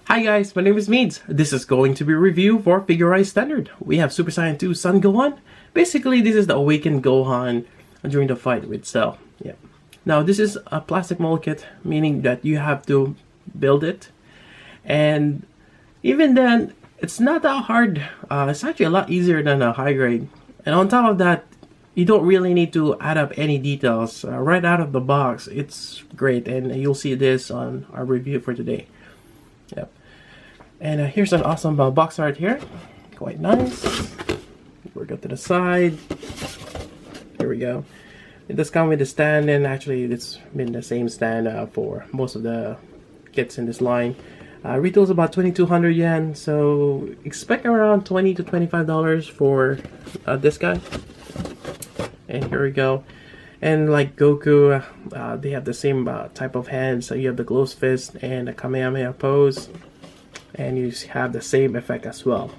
Hi guys, my name is Meads. This is going to be a review for Figuarts Standard. We have Super Saiyan 2 Sun Gohan. Basically, this is the awakened Gohan during the fight with Cell. Yeah. Now, this is a plastic mold kit, meaning that you have to build it. And even then, it's not that hard. It's actually a lot easier than a high grade. And on top of that, you don't really need to add up any details. Right out of the box, it's great. And you'll see this on our review for today. Yep. And here's an awesome box art here. Quite nice. We'll go to the side. Here we go. It does come with a stand, and actually it's been the same stand for most of the kits in this line. Retails about 2,200 yen, so expect around $20 to $25 for this guy. And here we go. And like Goku, they have the same type of hands. So you have the closed fist and the Kamehameha pose. And you have the same effect as well.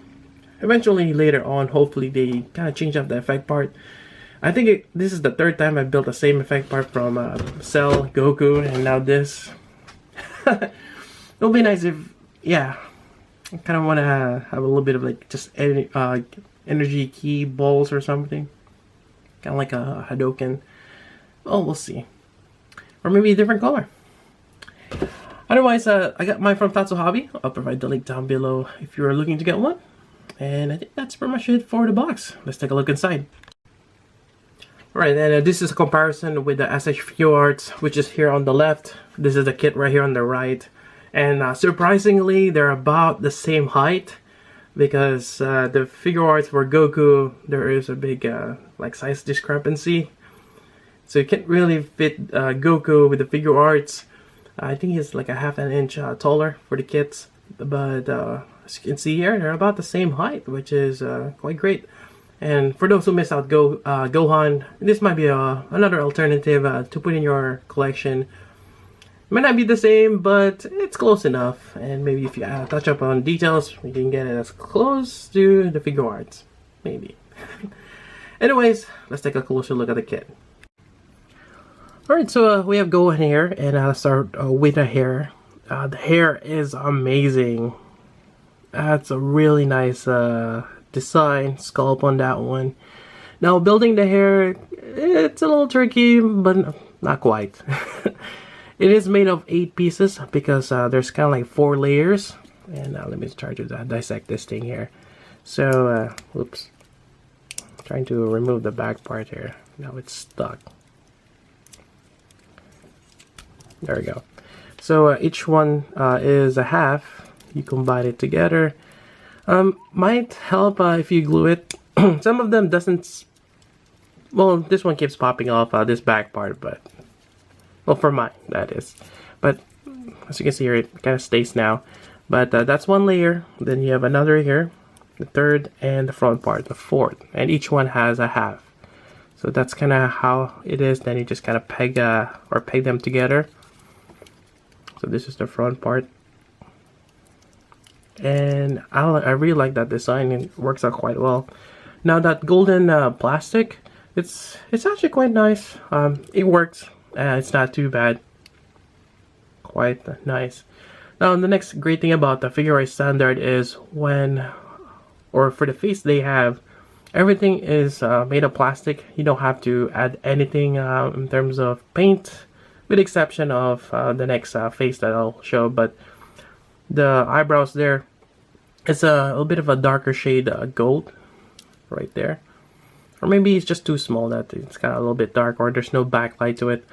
Eventually, later on, hopefully they kind of change up the effect part. I think this is the third time I built the same effect part from Cell, Goku, and now this. It'll be nice if, yeah, I kind of want to have a little bit of like just energy key balls or something. Kind of like a Hadoken. Oh, we'll see. Or maybe a different color. Otherwise, I got mine from Tatsu Hobby. I'll provide the link down below if you're looking to get one. And I think that's pretty much it for the box. Let's take a look inside. Alright, and this is a comparison with the SH Figuarts, which is here on the left. This is the kit right here on the right. And surprisingly, they're about the same height. Because the Figuarts for Goku, there is a big like size discrepancy. So you can't really fit Goku with the Figuarts. I think he's like a half an inch taller for the kits. But as you can see here, they're about the same height, which is quite great. And for those who missed out Gohan, this might be another alternative to put in your collection. It might not be the same, but it's close enough. And maybe if you touch up on details, you can get it as close to the Figuarts. Maybe. Anyways, let's take a closer look at the kit. Alright, so we have Gohan here, and I'll start with the hair. The hair is amazing. That's a really nice design, sculpt on that one. Now, building the hair, it's a little tricky, but not quite. It is made of 8 pieces because there's kind of like 4 layers. And now let me try to dissect this thing here. So, oops. Trying to remove the back part here. Now it's stuck. There we go. So each one is a half. You combine it together. Might help if you glue it. Some of them doesn't. Well, this one keeps popping off this back part, but well, for mine that is. But as you can see here, it kind of stays now. But that's one layer. Then you have another here, the third, and the front part, the fourth, and each one has a half. So that's kind of how it is. Then you just kind of peg them together. So this is the front part, and I really like that design. It works out quite well. Now that golden plastic, it's actually quite nice. It works. It's not too bad. Quite nice. Now the next great thing about the Figuarts Standard is for the face they have, everything is made of plastic. You don't have to add anything in terms of paint. With the exception of the next face that I'll show, but the eyebrows there, it's a little bit of a darker shade gold right there. Or maybe it's just too small that it's kind of a little bit dark, or there's no backlight to it.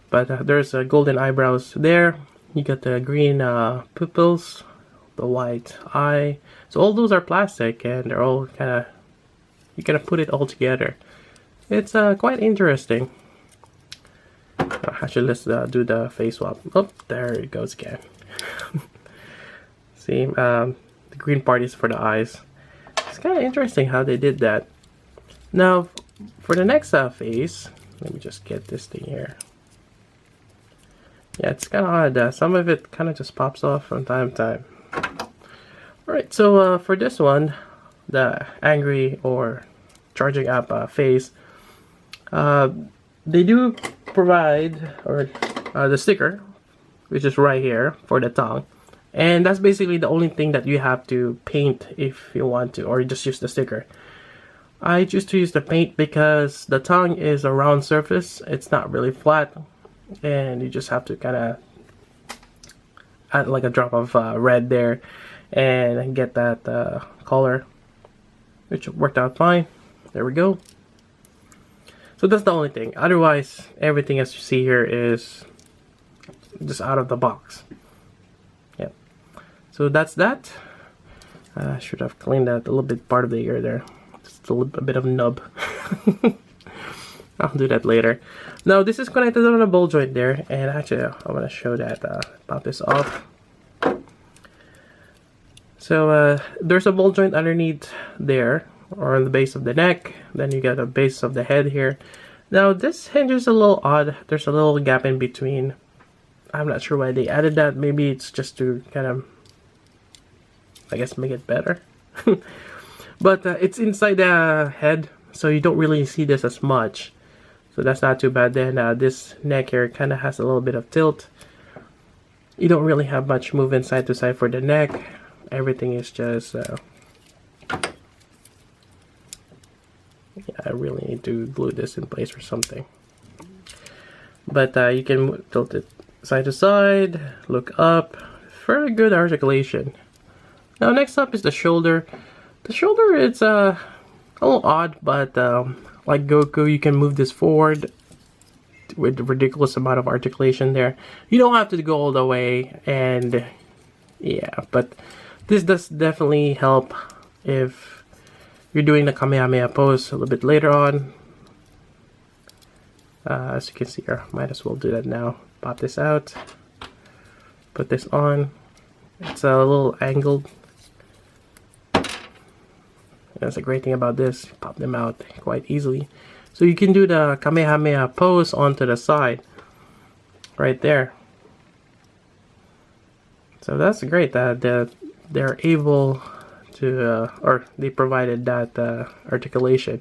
But there's golden eyebrows there. You got the green pupils, the white eye. So all those are plastic, and they're all kind of, you kind of put it all together. It's quite interesting. Actually, let's do the face swap. Oh, there it goes again. See, the green part is for the eyes. It's kind of interesting how they did that. Now, for the next face, let me just get this thing here. Yeah, it's kind of odd. Some of it kind of just pops off from time to time. Alright, so for this one, the angry or charging up face, they do provide the sticker, which is right here for the tongue, And that's basically the only thing that you have to paint if you want to, or just use the sticker. I choose to use the paint because the tongue is a round surface. It's not really flat, and you just have to kind of add like a drop of red there and get that color, which worked out fine. There we go. So that's the only thing. Otherwise, everything as you see here is just out of the box. Yep. So that's that. I should have cleaned that a little bit part of the ear there. Just a bit of nub. I'll do that later. Now this is connected on a ball joint there, and actually I want to show that. Pop this off. So there's a ball joint underneath there, or on the base of the neck. Then you got a base of the head here. Now this hinge is a little odd. There's a little gap in between. I'm not sure why they added that. Maybe it's just to kind of, I guess, make it better. But it's inside the head, so you don't really see this as much. So that's not too bad. Then this neck here kind of has a little bit of tilt. You don't really have much movement side to side for the neck. Everything is just yeah, I really need to glue this in place or something. But you can tilt it side to side, look up. Very good articulation. Now next up is the shoulder. The shoulder, it's a little odd, but like Goku, you can move this forward with a ridiculous amount of articulation there. You don't have to go all the way, and yeah, but this does definitely help if you're doing the Kamehameha pose a little bit later on. As you can see here, might as well do that now. Pop this out, put this on. It's a little angled. That's a great thing about this. Pop them out quite easily. So you can do the Kamehameha pose onto the side. Right there. So that's great that they're able to, or they provided that articulation.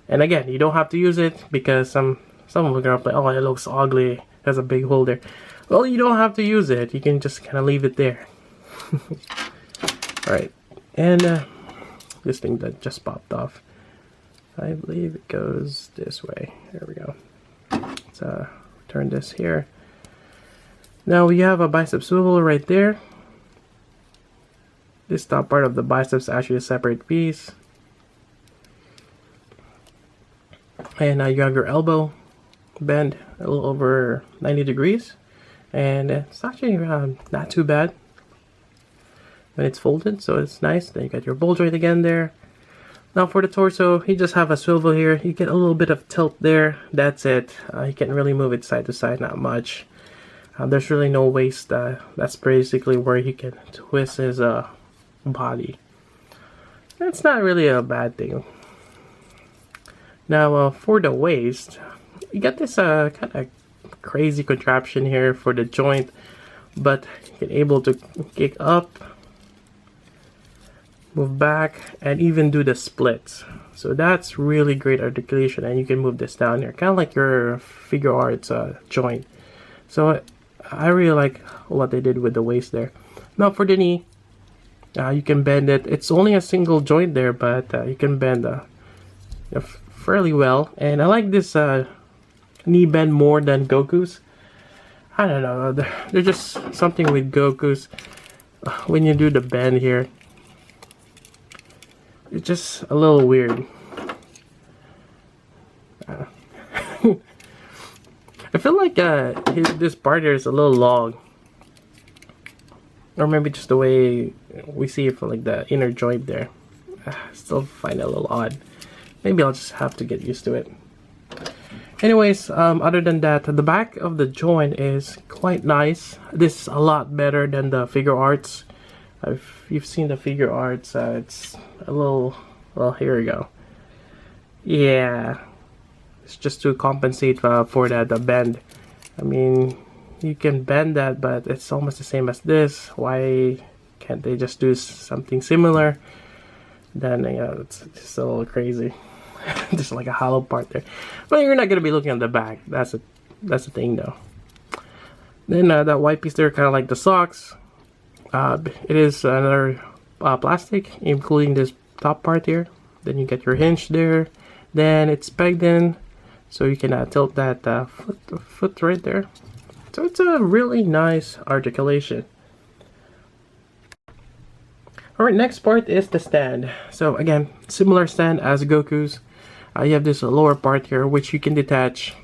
And again, you don't have to use it because some of them are gonna play, oh, it looks ugly. There's a big hole there. Well, you don't have to use it. You can just kind of leave it there. Alright. And this thing that just popped off, I believe it goes this way. There we go. Let's turn this here. Now we have a bicep swivel right there. This top part of the biceps is actually a separate piece. And you have your elbow bend a little over 90 degrees. And it's actually not too bad when it's folded, so it's nice. Then you got your ball joint again there. Now for the torso, you just have a swivel here. You get a little bit of tilt there. That's it. You can't really move it side to side, not much. There's really no waist. That's basically where he can twist his body. That's not really a bad thing. Now for the waist, you got this kind of crazy contraption here for the joint, but you're able to kick up, move back, and even do the splits. So that's really great articulation, and you can move this down here, kind of like your Figuarts joint. So I really like what they did with the waist there. Now for the knee, you can bend it. It's only a single joint there, but you can bend fairly well. And I like this knee bend more than Goku's. I don't know, there's just something with Goku's when you do the bend here. It's just a little weird. I feel like this part here is a little long. Or maybe just the way we see it from like the inner joint there. I still find it a little odd. Maybe I'll just have to get used to it. Anyways, other than that, the back of the joint is quite nice. This is a lot better than the Figuarts. If you've seen the Figuarts, it's a little, well, here we go. Yeah, it's just to compensate for that the bend. I mean, you can bend that, but it's almost the same as this. Why can't they just do something similar? Then, you know, it's just a little crazy. Just like a hollow part there. But you're not gonna be looking at the back. That's the thing, though. Then that white piece there, kind of like the socks. It is another plastic, including this top part here. Then you get your hinge there. Then it's pegged in, so you can tilt that foot right there. So it's a really nice articulation. Alright, next part is the stand. So again, similar stand as Goku's. You have this lower part here which you can detach.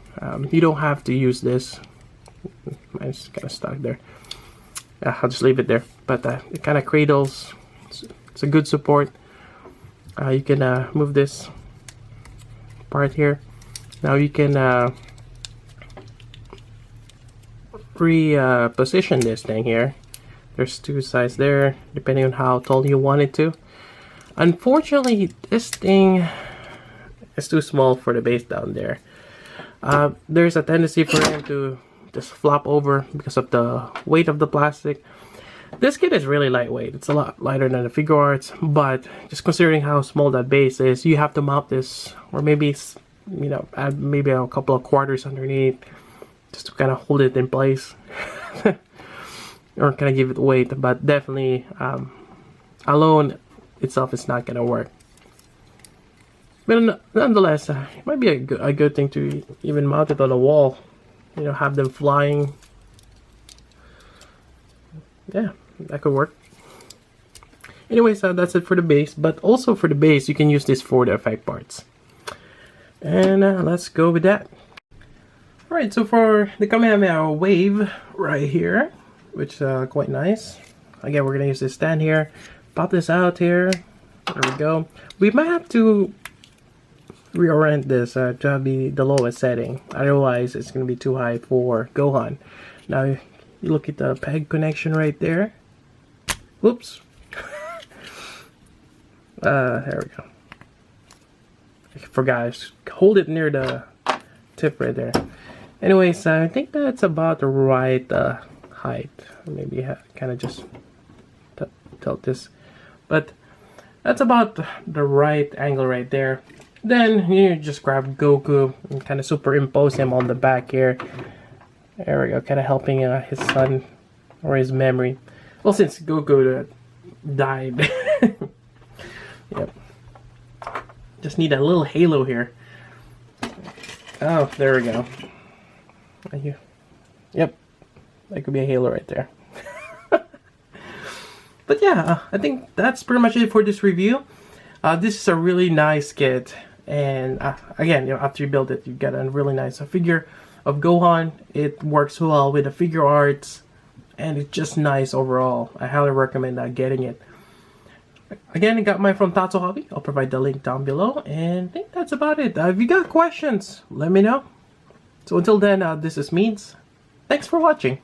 You don't have to use this. Mine's kind of stuck there. I'll just leave it there. But it kind of cradles. It's a good support. You can move this part here. Now you can reposition this thing here. There's two sides there, depending on how tall you want it to. Unfortunately, this thing is too small for the base down there. There's a tendency for him to just flop over because of the weight of the plastic. This kit is really lightweight. It's a lot lighter than the Figuarts, but just considering how small that base is, you have to mount this, or maybe, you know, add maybe a couple of quarters underneath just to kind of hold it in place. Or kind of give it weight, but definitely alone itself is not gonna work. But nonetheless, it might be a good thing to even mount it on a wall. You know, have them flying. Yeah, that could work. Anyways, that's it for the base. But also for the base, you can use this for the effect parts. And let's go with that. Alright, so for the Kamehameha wave right here, which is quite nice. Again, we're gonna use this stand here. Pop this out here. There we go. We might have to reorient this to be the lowest setting. Otherwise, it's gonna be too high for Gohan. Now, you look at the peg connection right there. Whoops. There we go. I forgot. Hold it near the tip right there. Anyways, I think that's about the right height. Maybe kind of just tilt this, but that's about the right angle right there. Then you just grab Goku and kind of superimpose him on the back here. There we go, kind of helping his son or his memory. Well, since Goku died. Yep. Just need a little halo here. Oh, there we go. Yep. That could be a halo right there. But yeah, I think that's pretty much it for this review. This is a really nice kit. And again, you know, after you build it, you get a really nice figure of Gohan. It works well with the Figuarts. And it's just nice overall. I highly recommend getting it. Again, I got mine from Tatsu Hobby. I'll provide the link down below. And I think that's about it. If you got questions, let me know. So until then, this is Means. Thanks for watching.